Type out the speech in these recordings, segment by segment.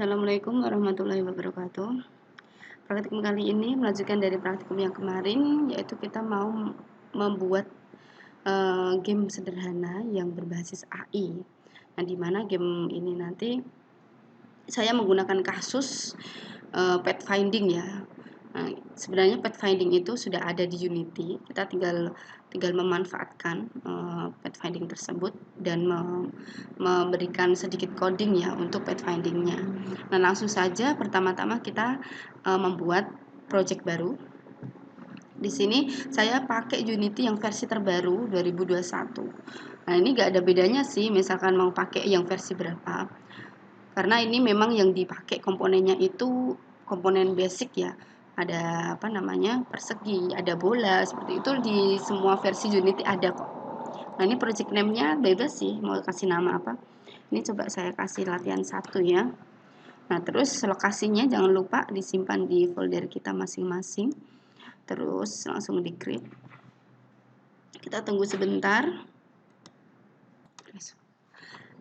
Assalamualaikum warahmatullahi wabarakatuh. Praktikum kali ini melanjutkan dari praktikum yang kemarin, yaitu kita mau membuat game sederhana yang berbasis AI. Nah, di mana game ini nanti saya menggunakan kasus pathfinding ya. Nah, sebenarnya pathfinding itu sudah ada di Unity. Kita tinggal memanfaatkan pathfinding tersebut dan memberikan sedikit coding ya untuk pathfindingnya. Nah, langsung saja pertama-tama kita membuat project baru. Di sini saya pakai Unity yang versi terbaru 2021. Nah, ini gak ada bedanya sih misalkan mau pakai yang versi berapa. Karena ini memang yang dipakai komponennya itu komponen basic ya. Ada persegi, ada bola, seperti itu di semua versi Unity ada kok. Nah, ini project name-nya bebas sih, mau kasih nama apa. Ini coba saya kasih latihan 1 ya. Nah, terus lokasinya jangan lupa disimpan di folder kita masing-masing. Terus langsung di create. Kita tunggu sebentar.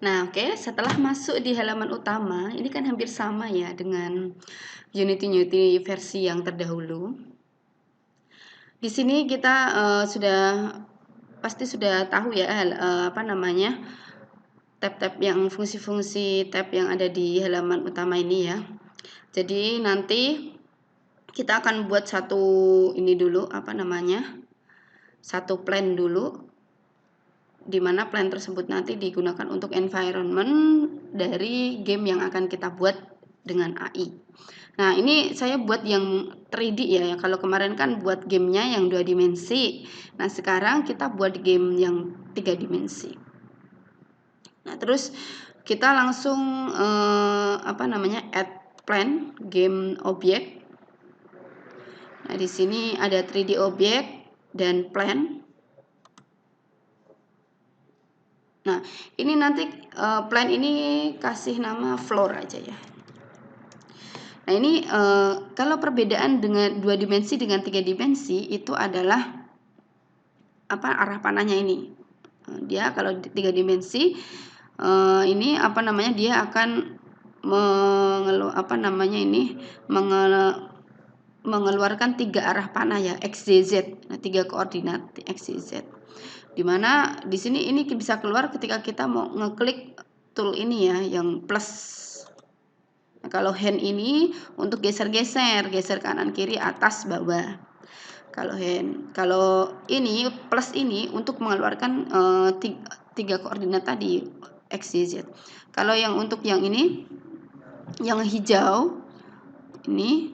Nah, oke, setelah masuk di halaman utama, ini kan hampir sama ya dengan Unity versi yang terdahulu. Di sini kita pasti sudah tahu ya tab-tab yang fungsi-fungsi tab yang ada di halaman utama ini ya. Jadi nanti kita akan buat satu satu plan dulu, di mana plan tersebut nanti digunakan untuk environment dari game yang akan kita buat dengan AI. Nah, ini saya buat yang 3D ya. Kalau kemarin kan buat gamenya yang 2 dimensi. Nah, sekarang kita buat game yang 3 dimensi. Nah, terus kita langsung add plan game object. Nah, di sini ada 3D object dan plan. Nah, ini nanti plan ini kasih nama floor aja ya. Nah, ini kalau perbedaan dengan 2 dimensi dengan 3 dimensi itu adalah arah panahnya ini. Dia kalau 3 dimensi ini dia akan mengeluarkan 3 arah panah ya, x, y, z. Nah, 3 koordinat x, y, z. Dimana di sini ini bisa keluar ketika kita mau ngeklik tool ini ya, yang plus. Nah, kalau hand ini untuk geser kanan kiri atas bawah. Kalau ini plus ini untuk mengeluarkan 3 koordinat tadi x, y, z. Kalau yang untuk yang ini, yang hijau ini,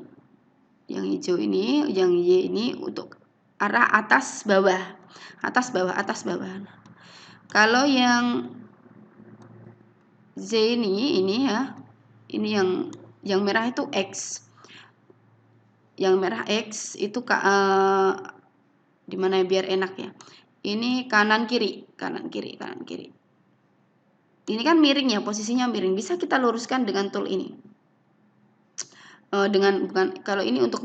yang y ini untuk arah atas bawah. Atas bawah. Kalau yang Z ini ya. Ini yang merah itu X. Yang merah X itu di mana biar enak ya. Ini kanan kiri. Ini kan miring ya, posisinya miring. Bisa kita luruskan dengan tool ini. Kalau ini untuk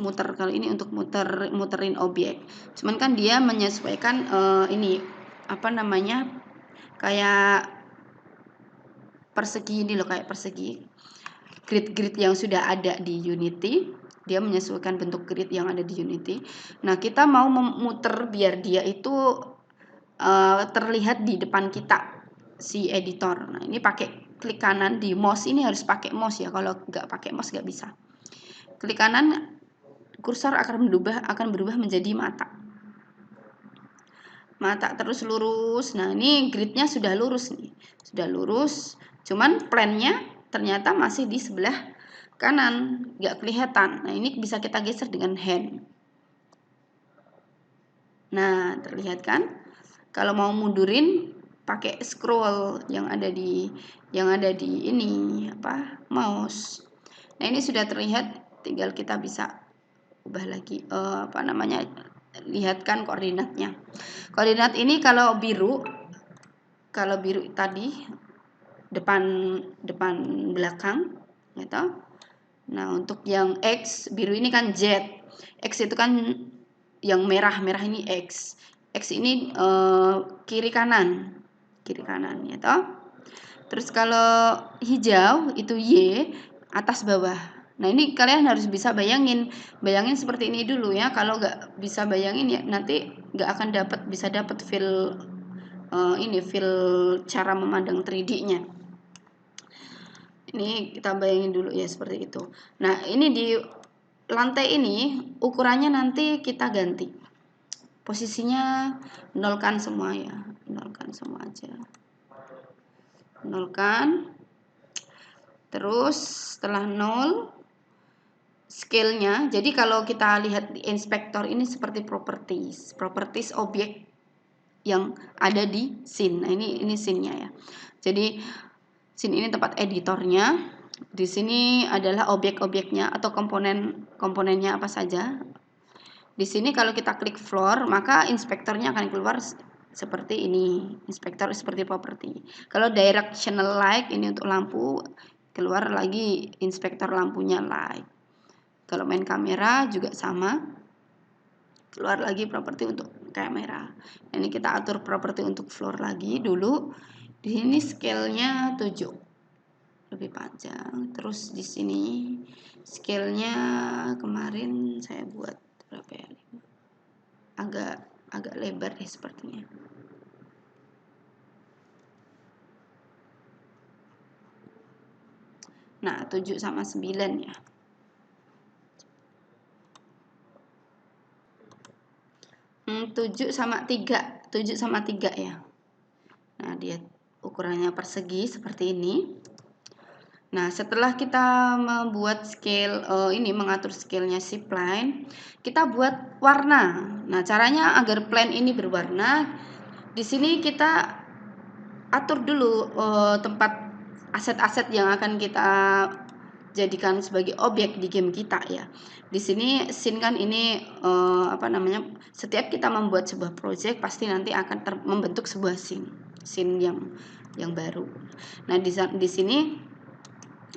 muterin objek. Cuman kan dia menyesuaikan kayak persegi ini loh, kayak persegi grid yang sudah ada di Unity. Dia menyesuaikan bentuk grid yang ada di Unity. Nah, kita mau memutar biar dia itu terlihat di depan kita si editor. Nah, ini pakai klik kanan di mouse, ini harus pakai mouse ya. Kalau nggak pakai mouse nggak bisa. Klik kanan, kursor akan berubah menjadi mata terus lurus. Nah, ini gridnya sudah lurus nih, cuman plannya ternyata masih di sebelah kanan, nggak kelihatan. Nah, ini bisa kita geser dengan hand. Nah, terlihat kan? Kalau mau mundurin pakai scroll yang ada di mouse. Nah, ini sudah terlihat, tinggal kita bisa ubah lagi lihatkan koordinatnya. Koordinat ini kalau biru tadi depan belakang gitu. Nah, untuk yang X biru ini kan Z. X itu kan yang merah ini X. X ini kiri kanan gitu. Terus kalau hijau itu Y. atas bawah. Nah, ini kalian harus bisa bayangin seperti ini dulu ya. Kalau nggak bisa bayangin ya nanti nggak akan bisa dapat feel feel cara memandang 3D-nya. Ini kita bayangin dulu ya seperti itu. Nah, ini di lantai ini ukurannya nanti kita ganti. Posisinya nolkan semua ya. Nolkan semua aja. Nolkan. Terus setelah 0 scale-nya. Jadi kalau kita lihat di inspektor ini seperti properties objek yang ada di scene. Nah, ini scene-nya ya. Jadi scene ini tempat editornya. Di sini adalah objek-objeknya atau komponennya apa saja. Di sini kalau kita klik floor, maka inspektornya akan keluar seperti ini. Inspektor seperti property. Kalau directional light ini untuk lampu, keluar lagi inspektor lampunya light. Kalau main kamera juga sama, keluar lagi properti untuk kamera. Ini kita atur properti untuk floor lagi dulu. Di sini scale-nya 7, lebih panjang. Terus di sini scale-nya kemarin saya buat berapa ya? Agak lebar deh sepertinya. Nah, 7 sama 9 ya. 7 sama 3 ya. Nah, dia ukurannya persegi seperti ini. Nah, setelah kita membuat scale mengatur scale-nya si plane, kita buat warna. Nah, caranya agar plane ini berwarna, di sini kita atur dulu tempat aset-aset yang akan kita jadikan sebagai objek di game kita ya. Di sini scene kan ini setiap kita membuat sebuah project pasti nanti akan membentuk sebuah scene yang baru. Nah, di sini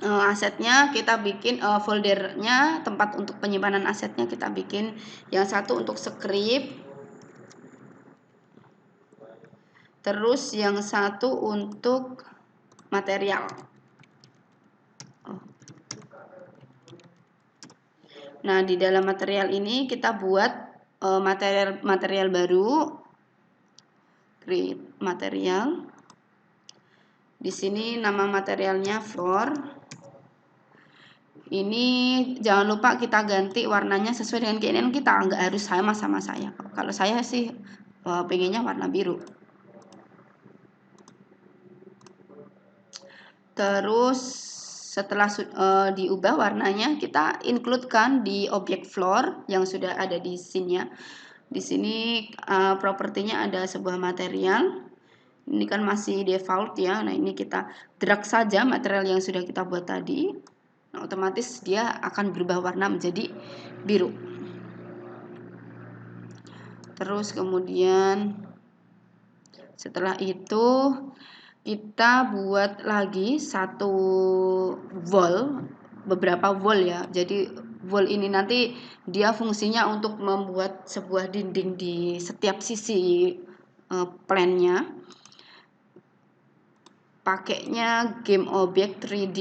asetnya kita bikin foldernya, tempat untuk penyimpanan asetnya kita bikin yang satu untuk script, terus yang satu untuk material. Nah, di dalam material ini kita buat material baru, create material. Di sini nama materialnya floor. Ini jangan lupa kita ganti warnanya sesuai dengan keinginan kita, nggak harus sama saya. Kalau saya sih pengennya warna biru. Terus setelah diubah warnanya, kita include-kan di objek floor yang sudah ada di scene-nya. Di sini propertinya ada sebuah material. Ini kan masih default ya. Nah, ini kita drag saja material yang sudah kita buat tadi. Nah, otomatis dia akan berubah warna menjadi biru. Terus kemudian setelah itu kita buat lagi satu wall, beberapa wall ya. Jadi wall ini nanti dia fungsinya untuk membuat sebuah dinding di setiap sisi plan-nya. Pakainya game object 3D.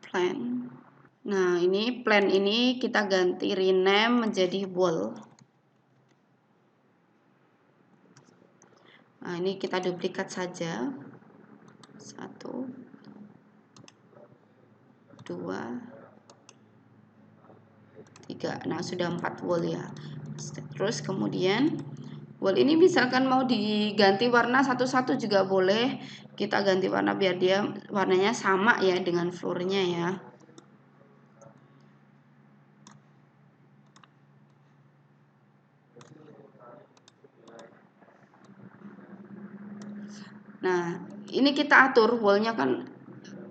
Plan. Nah, ini plan ini kita ganti rename menjadi wall. Nah, ini kita duplikat saja. 1, 2, 3. Nah, sudah 4 wall ya. Terus kemudian wall ini misalkan mau diganti warna satu-satu juga boleh. Kita ganti warna biar dia warnanya sama ya dengan floor-nya ya. Nah, ini kita atur wall-nya kan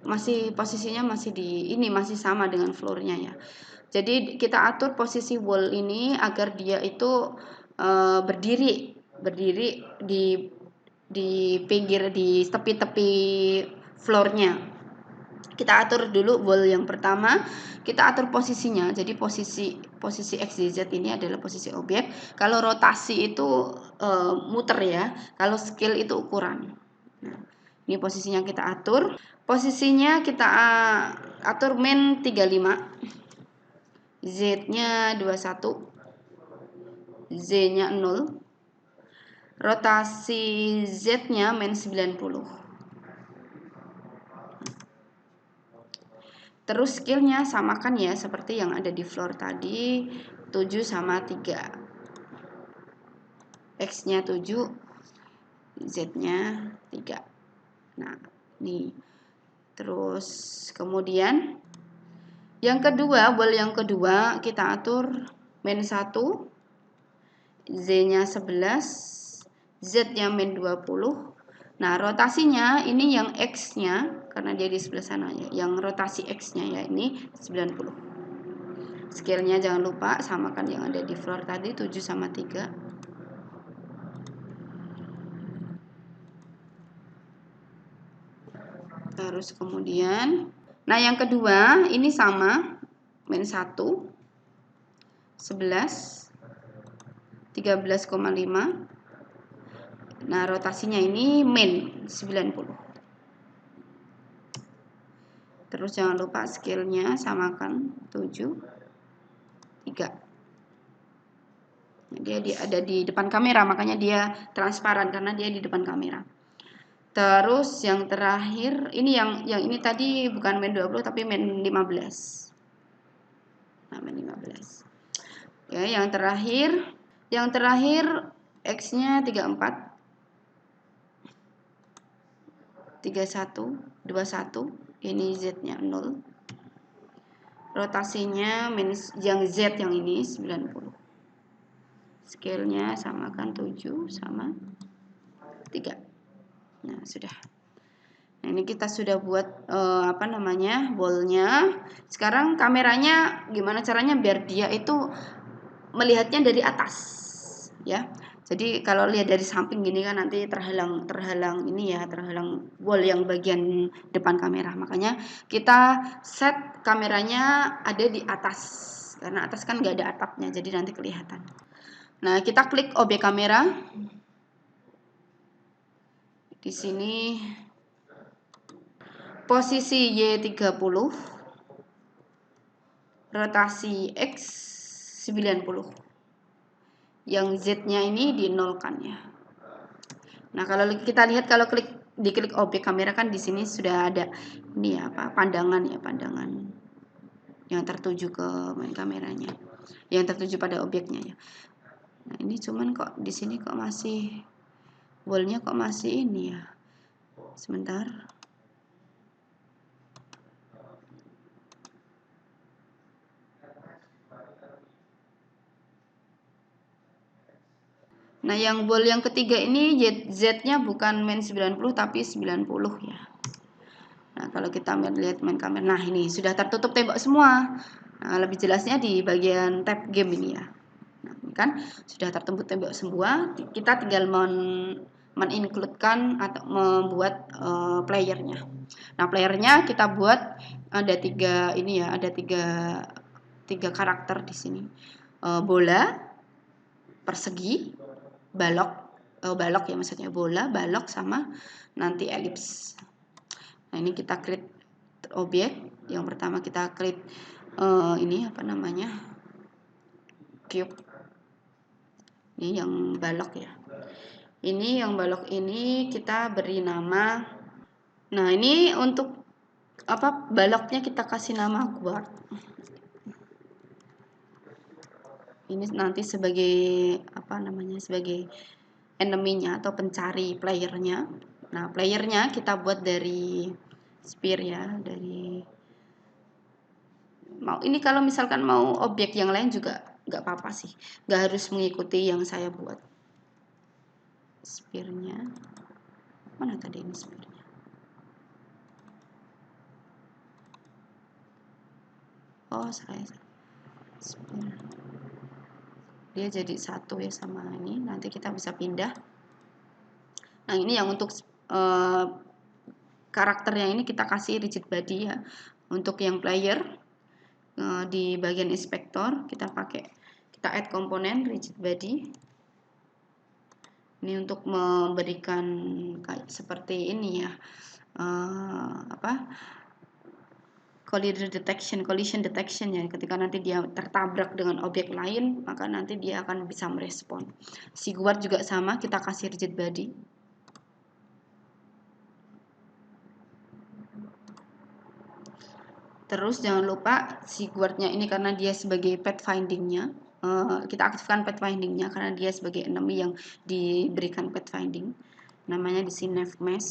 masih posisinya masih masih sama dengan floor-nya ya. Jadi kita atur posisi wall ini agar dia itu berdiri di pinggir, di tepi-tepi floor-nya. Kita atur dulu ball yang pertama, kita atur posisinya. Jadi posisi X, Y, Z ini adalah posisi objek. Kalau rotasi itu muter ya. Kalau scale itu ukuran. Nah, ini posisinya kita atur. Posisinya kita atur min 35. Z-nya 21. Z-nya 0. Rotasi Z-nya min 90. Terus scale-nya samakan ya seperti yang ada di floor tadi, 7 sama 3. X-nya 7, Z-nya 3. Nah, nih. Terus kemudian yang kedua, ball yang kedua kita atur min 1, Z-nya 11, Z-nya min 20. Nah, rotasinya ini yang X-nya, karena dia di sebelah sana ya, yang rotasi X-nya ya ini 90. Scale-nya jangan lupa samakan yang ada di floor tadi, 7 sama 3. Terus kemudian, nah yang kedua ini sama, min 1, 11, 13,5. Nah, rotasinya ini min 90. Terus jangan lupa scale-nya samakan 7, 3. Dia ada di depan kamera, makanya dia transparan karena dia di depan kamera. Terus yang terakhir, ini yang ini tadi bukan min 20 tapi min 15. Nah, min 15. Ya, yang terakhir X-nya 34. 31, 21, ini Z-nya 0. Rotasinya yang Z yang ini 90. Scale-nya samakan 7 sama 3. Nah, sudah. Nah, ini kita sudah buat ball-nya. Sekarang kameranya gimana caranya biar dia itu melihatnya dari atas, ya. Jadi kalau lihat dari samping gini kan nanti terhalang ini ya, terhalang wall yang bagian depan kamera. Makanya kita set kameranya ada di atas. Karena atas kan nggak ada atapnya, jadi nanti kelihatan. Nah, kita klik objek kamera. Di sini posisi Y30. Rotasi X 90. Yang Z-nya ini dinolkan ya. Nah, kalau kita lihat kalau diklik objek kamera kan di sini sudah ada ini ya, pandangan yang tertuju ke main kameranya, yang tertuju pada objeknya ya. Nah, ini cuman kok di sini kok masih wallnya kok masih ini ya. Sebentar. Nah, yang ball yang ketiga ini Z-nya bukan min 90 tapi 90 ya. Nah, kalau kita lihat main kamera, nah ini sudah tertutup tembok semua. Nah, lebih jelasnya di bagian tab game ini ya. Nah, ini kan sudah tertutup tembok semua. Kita tinggal men-include-kan atau membuat playernya. Nah, playernya kita buat ada tiga ini ya, ada tiga karakter di sini. Bola, persegi, balok ya maksudnya bola, balok sama nanti elips. Nah, ini kita create objek. Yang pertama kita create ini cube. Ini yang balok ya. Ini yang balok ini kita beri nama. Nah, ini untuk baloknya kita kasih nama guard. Ini nanti sebagai sebagai enemy-nya atau pencari playernya. Nah, playernya kita buat dari sphere ya, ini kalau misalkan mau objek yang lain juga nggak apa-apa sih, nggak harus mengikuti yang saya buat. Sphere-nya mana tadi ini sphere-nya? Oh, saya sphere. Dia jadi satu ya sama ini. Nanti kita bisa pindah. Nah, ini yang untuk karakternya ini kita kasih rigid body ya. Untuk yang player di bagian inspektor kita add komponen rigid body. Ini untuk memberikan kayak seperti ini ya, collision detection ya. Ketika nanti dia tertabrak dengan objek lain, maka nanti dia akan bisa merespon. Si guard juga sama, kita kasih rigid body. Terus jangan lupa si guardnya ini karena dia sebagai pathfindingnya, kita aktifkan pathfindingnya karena dia sebagai enemy yang diberikan pathfinding. Namanya di sini navmesh.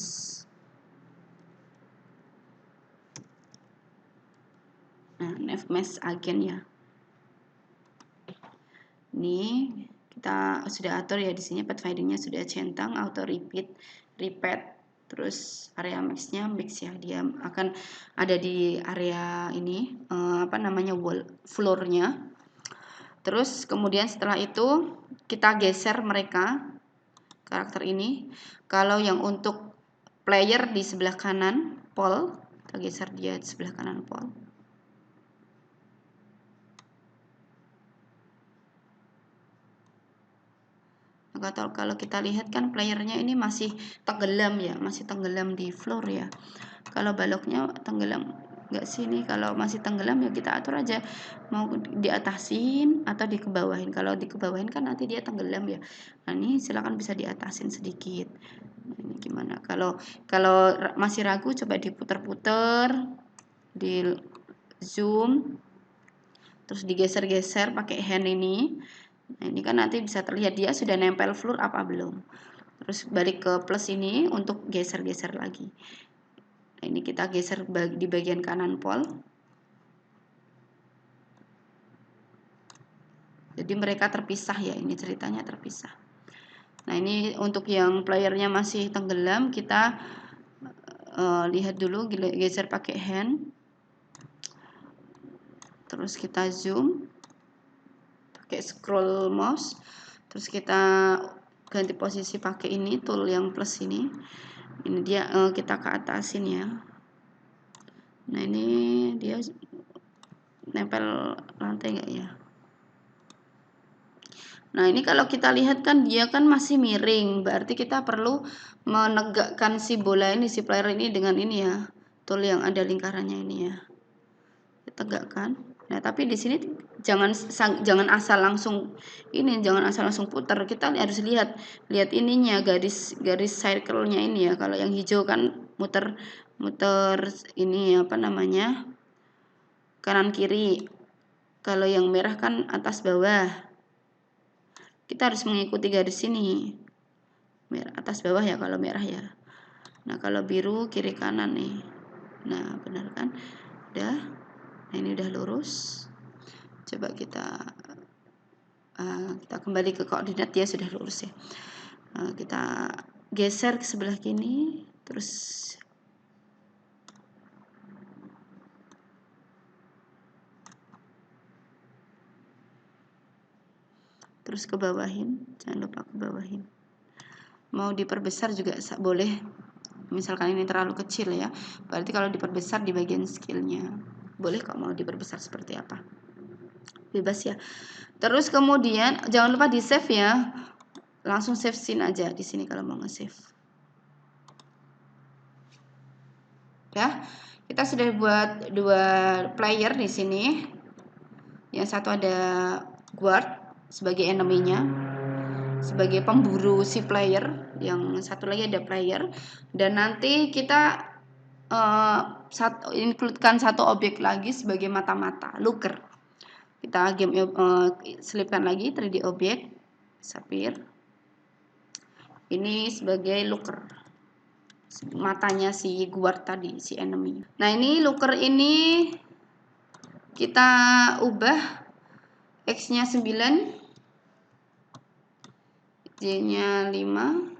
Nah, navmesh agent ya. Ini kita sudah atur ya, di sini pathfindingnya sudah centang, auto repeat, terus area max-nya mix ya, dia akan ada di area ini wall floor-nya. Terus kemudian setelah itu kita geser mereka karakter ini. Kalau yang untuk player di sebelah kanan Paul, kita geser dia di sebelah kanan Paul. Kalau kita lihat kan playernya ini masih tenggelam ya, masih tenggelam di floor ya. Kalau baloknya tenggelam nggak sih nih? Kalau masih tenggelam ya kita atur aja mau diatasin atau dikebawahin. Kalau dikebawahin kan nanti dia tenggelam ya. Nah ini silakan bisa diatasin sedikit. Ini gimana? Kalau masih ragu coba diputer-puter, di zoom, terus digeser-geser pakai hand ini. Nah, ini kan nanti bisa terlihat dia sudah nempel floor apa belum. Terus balik ke plus ini untuk geser-geser lagi. Nah, ini kita geser di bagian kanan pol. Jadi mereka terpisah ya, ini ceritanya terpisah. Nah, ini untuk yang playernya masih tenggelam, kita lihat dulu, geser pakai hand. Terus kita zoom. Pakai scroll mouse, terus kita ganti posisi pakai ini tool yang plus ini dia kita ke atasin ya. Nah ini dia nempel lantai enggak ya? Nah ini kalau kita lihat kan dia kan masih miring, berarti kita perlu menegakkan si bola ini, si player ini dengan ini ya, tool yang ada lingkarannya ini ya, tegakkan. Nah, tapi di sini jangan asal langsung ini, jangan asal langsung putar. Kita harus lihat ininya, garis circle-nya ini ya. Kalau yang hijau kan muter ini kanan kiri. Kalau yang merah kan atas bawah. Kita harus mengikuti garis ini. Merah atas bawah ya kalau merah ya. Nah, kalau biru kiri kanan nih. Nah, benar kan? Udah. Nah, ini udah lurus. Coba kita kembali ke koordinat, dia sudah lurus ya. Kita geser ke sebelah kiri, terus ke bawahin, jangan lupa ke bawahin. Mau diperbesar juga boleh, misalkan ini terlalu kecil ya, berarti kalau diperbesar di bagian skillnya boleh kok, mau diperbesar seperti apa bebas ya. Terus kemudian jangan lupa di save ya, langsung save scene aja di sini kalau mau nge-save ya. Kita sudah buat 2 player di sini. Yang satu ada guard sebagai enemy-nya, sebagai pemburu si player. Yang satu lagi ada player. Dan nanti kita includekan satu objek lagi sebagai mata-mata, looker. Kita selipkan lagi 3D objek sapphire. Ini sebagai looker, matanya si guard tadi, si enemy. Nah ini looker ini kita ubah X-nya 9, Y-nya 5,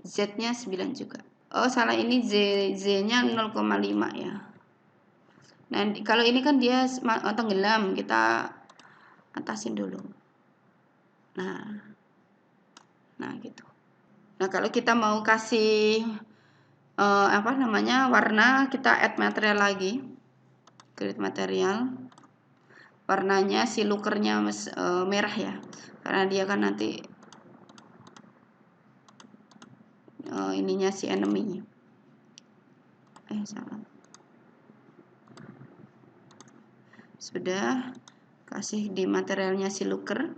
Z-nya 9 juga. Oh salah, ini Z-nya 0,5 ya. Nah kalau ini kan dia tenggelam, kita atasin dulu. Nah gitu. Nah, kalau kita mau kasih warna, kita add material lagi, create material, warnanya si lookernya merah ya, karena dia kan nanti ininya si enemy. Salah. Sudah kasih di materialnya si looker.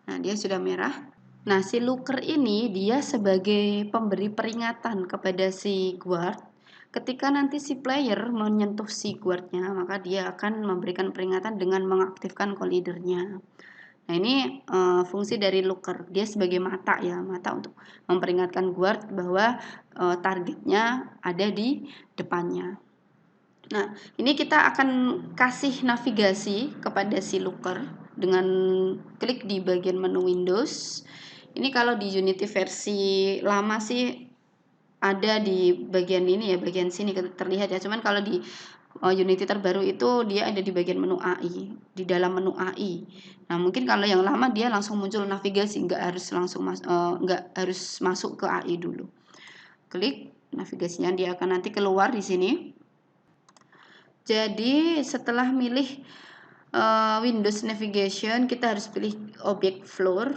Nah, dia sudah merah. Nah, si looker ini dia sebagai pemberi peringatan kepada si guard. Ketika nanti si player menyentuh si guardnya, maka dia akan memberikan peringatan dengan mengaktifkan collidernya. Nah, ini fungsi dari looker. Dia sebagai mata ya, mata untuk memperingatkan guard bahwa targetnya ada di depannya. Nah, ini kita akan kasih navigasi kepada si looker dengan klik di bagian menu Windows. Ini kalau di Unity versi lama sih ada di bagian ini ya, bagian sini terlihat ya. Cuman kalau di Unity terbaru itu dia ada di bagian menu AI, di dalam menu AI. Nah, mungkin kalau yang lama dia langsung muncul navigasi, nggak harus masuk ke AI dulu. Klik navigasinya, dia akan nanti keluar di sini. Jadi setelah milih Windows Navigation, kita harus pilih objek floor.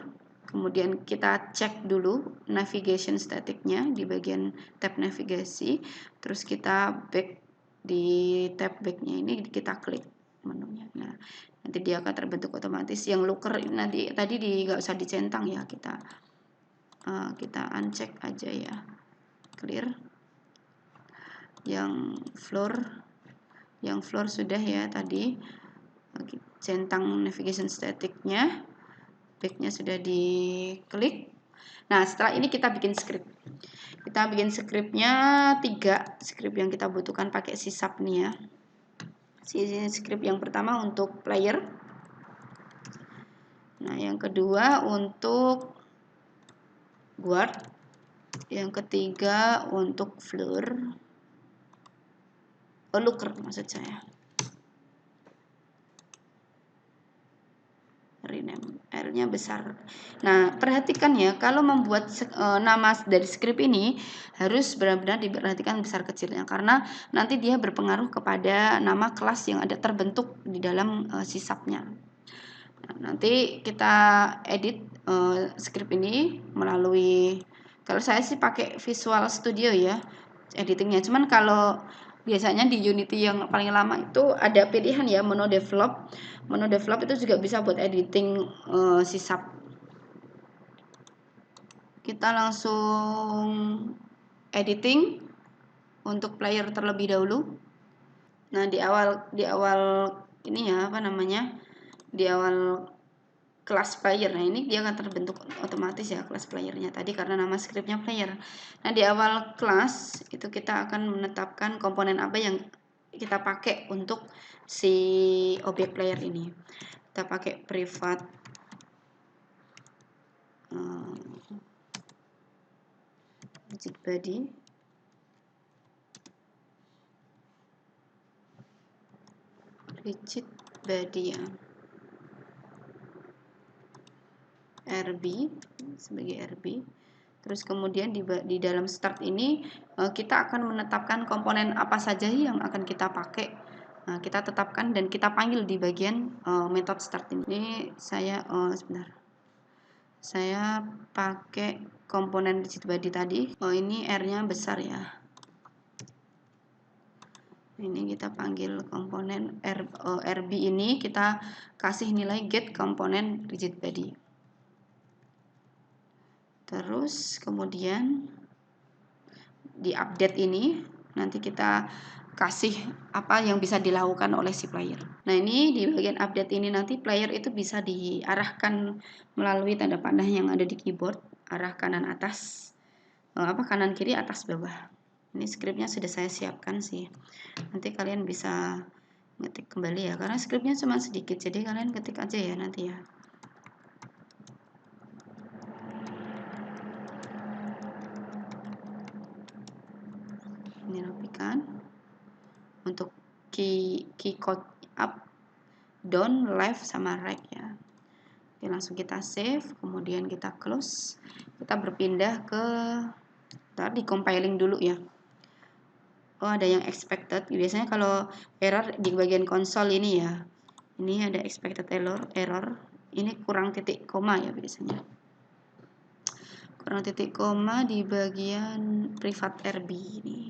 Kemudian kita cek dulu navigation statiknya di bagian tab navigasi. Terus kita back di tab backnya ini, kita klik menunya. Nah, nanti dia akan terbentuk otomatis. Yang looker nanti tadi nggak usah dicentang ya, kita uncheck aja ya, clear. Yang floor sudah ya tadi, centang navigation statiknya, backnya sudah diklik. Nah, setelah ini kita bikin script. Kita bikin scriptnya 3 script yang kita butuhkan pakai sysap nih ya. Script yang pertama untuk player. Nah, yang kedua untuk guard. Yang ketiga untuk floor. Looker maksud saya. Rename, R-nya besar. Nah, perhatikan ya, kalau membuat nama dari script ini harus benar-benar diperhatikan besar kecilnya, karena nanti dia berpengaruh kepada nama kelas yang ada terbentuk di dalam sysapnya. Nah, nanti kita edit script ini melalui, kalau saya sih pakai Visual Studio ya editingnya. Cuman kalau biasanya di Unity yang paling lama itu ada pilihan ya, menu develop. Menu develop itu juga bisa buat editing sysap. Kita langsung editing untuk player terlebih dahulu. Nah, di awal ini ya, di awal kelas player. Nah, ini dia akan terbentuk otomatis ya kelas playernya tadi karena nama scriptnya player. Nah, di awal kelas itu kita akan menetapkan komponen apa yang kita pakai untuk si objek player ini. Kita pakai private rigid body, ya, RB sebagai RB. Terus kemudian di dalam start ini kita akan menetapkan komponen apa saja yang akan kita pakai. Nah, kita tetapkan dan kita panggil di bagian method start ini. Ini saya pakai komponen rigid body tadi. Ini R-nya besar ya. Ini kita panggil komponen RB ini, kita kasih nilai get komponen rigid body. Terus kemudian di update ini nanti kita kasih apa yang bisa dilakukan oleh si player. Nah, ini di bagian update ini nanti player itu bisa diarahkan melalui tanda panah yang ada di keyboard, arah kanan atas, kanan kiri atas bawah. Ini scriptnya sudah saya siapkan sih. Nanti kalian bisa ngetik kembali ya, karena scriptnya cuma sedikit, jadi kalian ketik aja ya nanti ya. Ini rapikan untuk key code up, down, left, sama right ya. Oke, langsung kita save, kemudian kita close. Kita berpindah ke tadi compiling dulu ya. Oh, ada yang expected. Biasanya kalau error di bagian konsol ini ya. Ini ada expected error. Ini kurang titik koma ya biasanya. Kurang titik koma di bagian privat RB ini.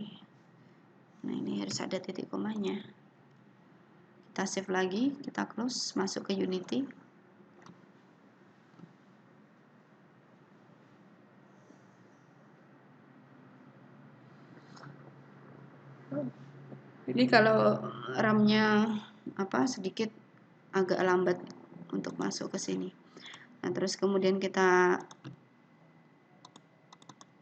Nah, ini harus ada titik komanya. Kita save lagi, kita close, masuk ke Unity. Ini kalau RAM-nya sedikit agak lambat untuk masuk ke sini. Nah, terus kemudian kita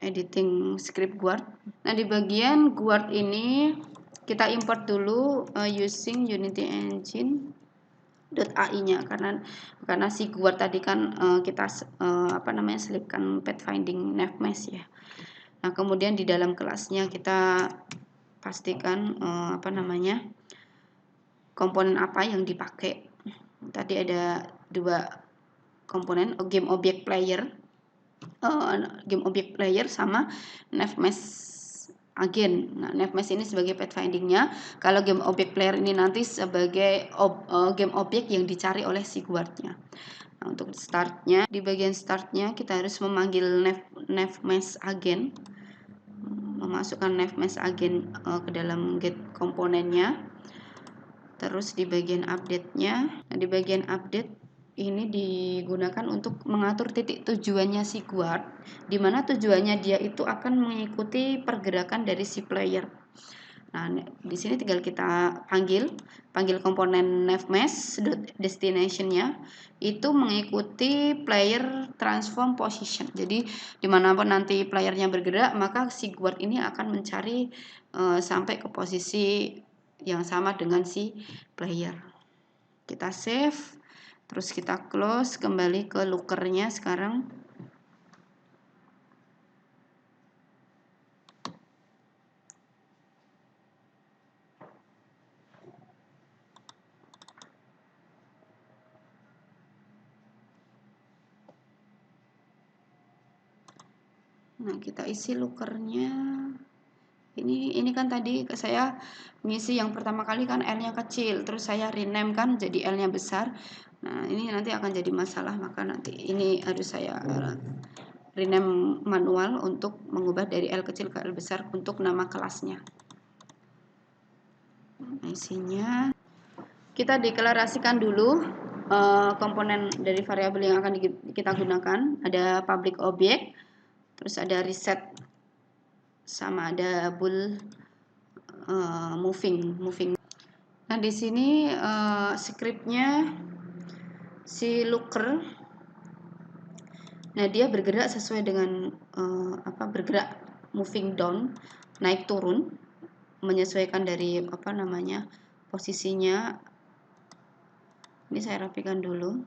editing script guard. Nah, di bagian guard ini kita import dulu using Unity Engine .ai-nya karena si guard tadi kan kita selipkan pathfinding navmesh ya. Nah, kemudian di dalam kelasnya kita pastikan komponen apa yang dipakai. Tadi ada dua komponen, game object player sama navmesh agent. Nah, navmesh ini sebagai pathfindingnya. Kalau game object player ini nanti sebagai game object yang dicari oleh si guardnya. Nah, untuk startnya, di bagian startnya kita harus memanggil navmesh agent, memasukkan navmesh agent ke dalam get komponennya. Terus di bagian update-nya, di bagian update ini digunakan untuk mengatur titik tujuannya si guard, di mana tujuannya dia itu akan mengikuti pergerakan dari si player. Nah, di sini tinggal kita panggil komponen navmesh destination-nya itu mengikuti player transform position. Jadi dimanapun nanti playernya bergerak, maka si guard ini akan mencari sampai ke posisi yang sama dengan si player. Kita save, terus kita close, kembali ke looker-nya sekarang. Nah, kita isi looker-nya. Ini kan tadi saya ngisi yang pertama kali kan L-nya kecil, terus saya rename kan jadi L-nya besar. Nah, ini nanti akan jadi masalah, maka nanti ini harus saya rename manual untuk mengubah dari L kecil ke L besar untuk nama kelasnya. Nah, isinya kita deklarasikan dulu komponen dari variabel yang akan kita gunakan. Ada public object, terus ada reset, sama ada bool moving. Nah, di sini scriptnya si looker. Nah, dia bergerak sesuai dengan bergerak moving down, naik turun, menyesuaikan dari posisinya. Ini saya rapikan dulu.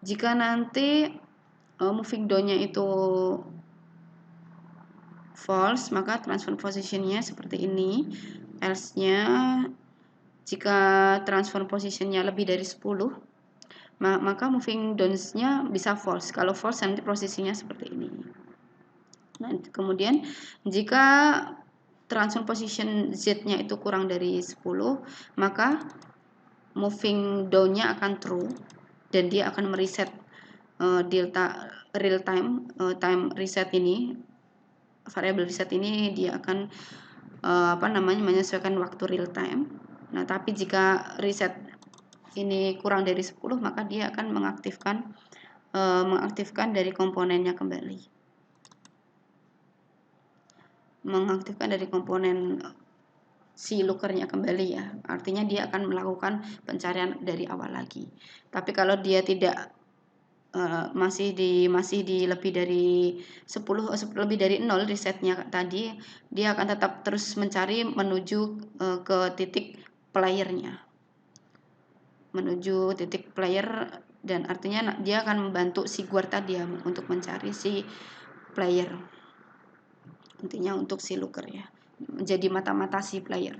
Jika nanti moving down-nya itu false, maka transfer position-nya seperti ini. Else-nya jika transfer position-nya lebih dari 10, maka moving downs-nya bisa false. Kalau false nanti posisinya seperti ini. Nah, kemudian jika transfer position Z-nya itu kurang dari 10, maka moving down-nya akan true dan dia akan mereset delta real time reset ini, variable reset ini dia akan menyesuaikan waktu real time. Nah, tapi jika reset ini kurang dari 10, maka dia akan mengaktifkan dari komponennya kembali. Mengaktifkan dari komponen si looker-nya kembali ya. Artinya dia akan melakukan pencarian dari awal lagi. Tapi kalau dia tidak masih di lebih dari 10 lebih dari 0 resetnya tadi, dia akan tetap terus mencari menuju ke titik playernya. Menuju titik player, dan artinya dia akan membantu si guard tadi ya untuk mencari si player. intinya untuk si looker ya, menjadi mata-mata si player.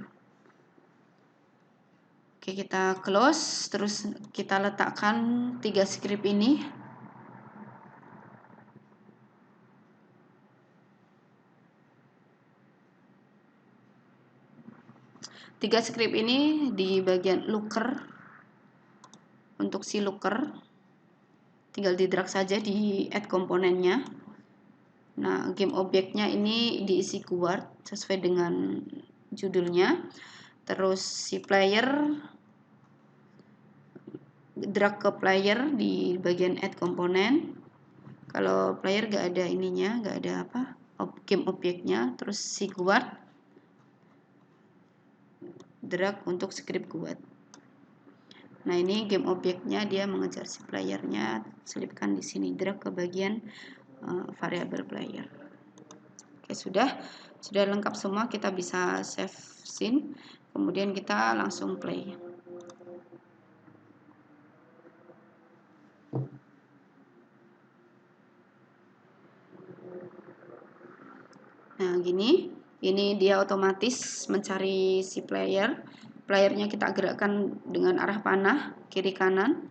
Oke, kita close, terus kita letakkan 3 script ini. Tiga script ini di bagian looker, untuk si looker tinggal di drag saja di add komponennya. Nah, game objeknya ini diisi keyword sesuai dengan judulnya. Terus si player, drag ke player di bagian add komponen. Kalau player gak ada ininya, gak ada apa, game objeknya. Terus si keyword, drag untuk script keyword. Nah, ini game objeknya, dia mengejar si playernya, selipkan di sini, drag ke bagian variabel player. Oke, sudah lengkap semua, kita bisa save scene, kemudian kita langsung play. Nah, gini, ini dia otomatis mencari si player. Playernya kita gerakkan dengan arah panah kiri kanan.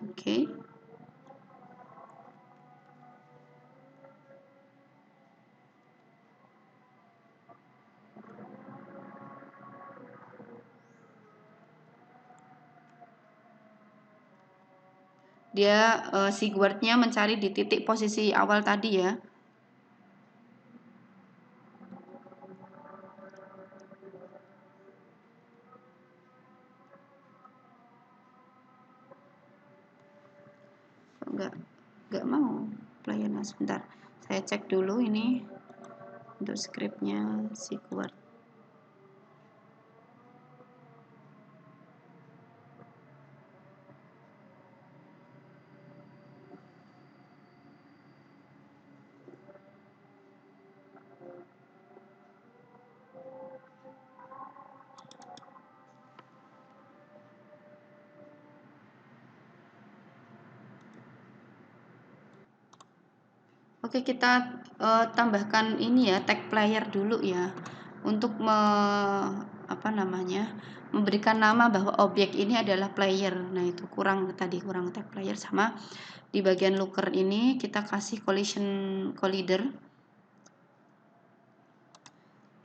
Oke. Dia si keywordnya mencari di titik posisi awal tadi ya. Nggak mau playernya, sebentar. Saya cek dulu ini untuk scriptnya si keyword. Oke, kita tambahkan ini ya, tag player dulu ya, untuk memberikan nama bahwa objek ini adalah player. Nah, itu kurang tag player. Sama di bagian looker ini kita kasih collider.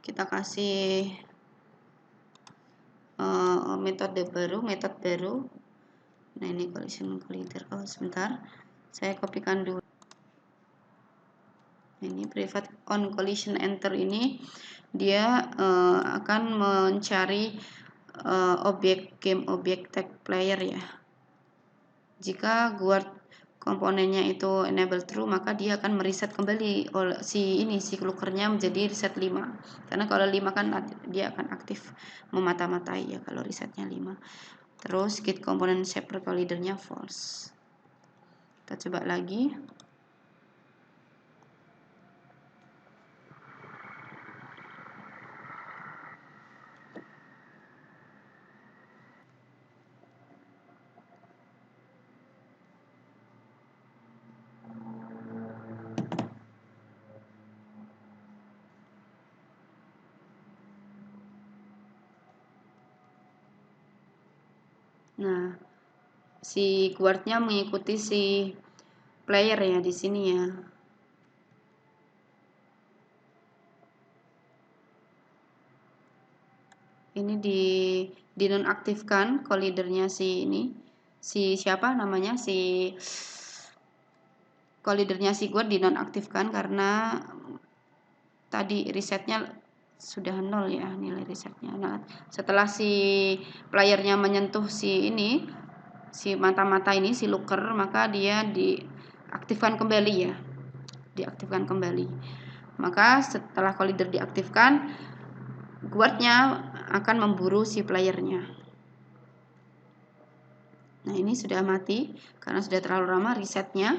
Kita kasih metode baru. Nah, ini collider. Oh, sebentar, saya kopikan dulu. Ini private on collision enter ini dia akan mencari objek game objek tag player ya. Jika guard komponennya itu enable true, maka dia akan mereset kembali si lookernya menjadi reset 5. Karena kalau 5 kan dia akan aktif memata-matai ya kalau resetnya 5. Terus get komponen shaper collidernya false. Kita coba lagi. Nah, si guardnya mengikuti si player ya di sini ya. Ini dinonaktifkan collidernya si siapa namanya, si collidernya si guard dinonaktifkan karena tadi resetnya sudah 0 ya, nilai resetnya. Nah, setelah si playernya menyentuh si mata-mata ini, si looker, maka dia diaktifkan kembali ya. Diaktifkan kembali. Maka setelah collider diaktifkan, guardnya akan memburu si playernya. Nah, ini sudah mati karena sudah terlalu lama resetnya.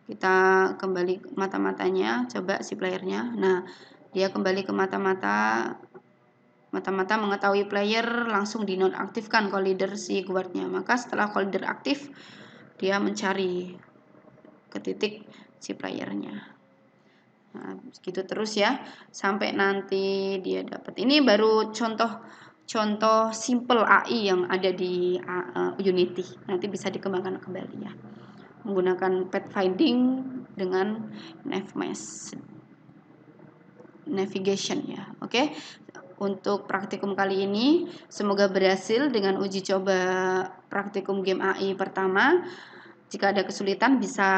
Kita kembali mata-matanya, coba si playernya. Nah, dia kembali ke mata-mata mengetahui player, langsung dinonaktifkan collider si guardnya. Maka setelah collider aktif, dia mencari ke titik si playernya. Nah, begitu terus ya sampai nanti dia dapat. Ini baru contoh simple AI yang ada di Unity. Nanti bisa dikembangkan kembali ya. Menggunakan pathfinding dengan navmesh navigation ya. Oke. Untuk praktikum kali ini semoga berhasil dengan uji coba praktikum game AI pertama. Jika ada kesulitan bisa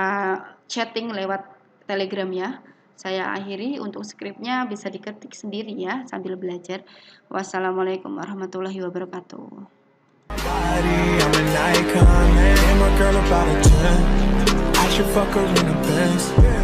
chatting lewat Telegram ya. Saya akhiri, untuk skripnya bisa diketik sendiri ya sambil belajar. Wassalamualaikum warahmatullahi wabarakatuh. I'm an icon, man. My girl about a 10. I should fuck her in the Benz.